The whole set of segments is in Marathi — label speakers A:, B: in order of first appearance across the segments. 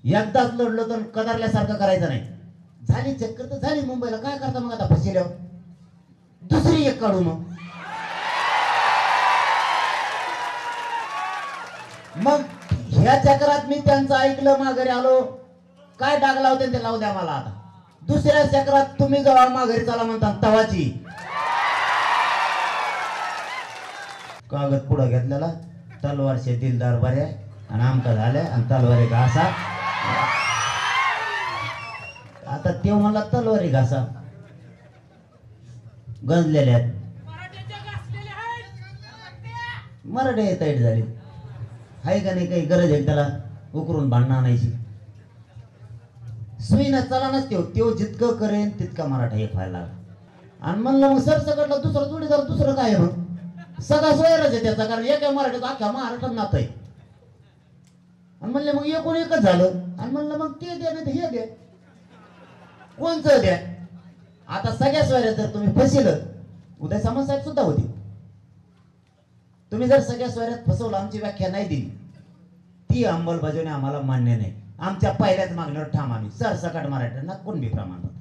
A: एकदाच लढलो तर कदारल्यासारखं करायचं नाही. झाली चक्कर तर झाली मुंबईला, काय करता मग आता फसल्यावर दुसरी एक काढू मग ह्या चक्रात मी त्यांचं ऐकलं, माघारी आलो. काय डाग लावते ते लावू द्या मला. आता दुसऱ्या चक्रात तुम्ही जेव्हा माघारी चला म्हणता तवाची कागद पुढं घेतलेला, तलवारचे दिलदार बऱ्या आणि आमका झाल्या आणि तलवारी घासा. आता ते मला तलवारी घासा गंजलेल्या मराठे तैट झाली. आहे का नाही काही गरज आहे त्याला उकरून भांडणं आणायची. सुईना चला नसते, तो जितकं करेन तितका मराठा एक व्हायला लागला. आणि म्हणलं मग सरसकटला दुसरा जोडीदार दुसरं काय मग सगळा सोयरच आहे त्याचा, कारण एका मराठीत अख्ख्या महाराष्ट्रात नातं आहे. आणि म्हणले मग एकूण एकच झालं. आणि म्हणलं मग ते द्या नाही हे द्या, कोणचं द्या. आता सगळ्या सोयऱ्या जर तुम्ही फसिलं, उदय सामंत साहेब सुद्धा होती, तुम्ही जर सगळ्या सोयऱ्यात फसवलं, आमची व्याख्या नाही दिली, ती अंमलबजावणी आम्हाला मान्य नाही. आमच्या पहिल्याच मागण्यावर ठाम आम्ही सरसकट मराठ्यांना कुणबी प्रमाणपत्र.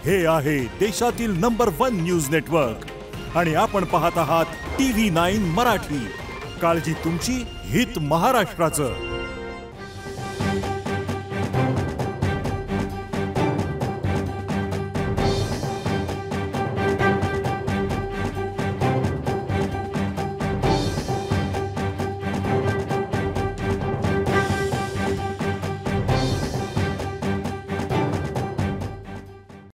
B: हे आहे देशातील नंबर 1 न्यूज नेटवर्क आणि आपण पाहत आहात TV9 मराठी. काळजी तुमची, हित महाराष्ट्राचं.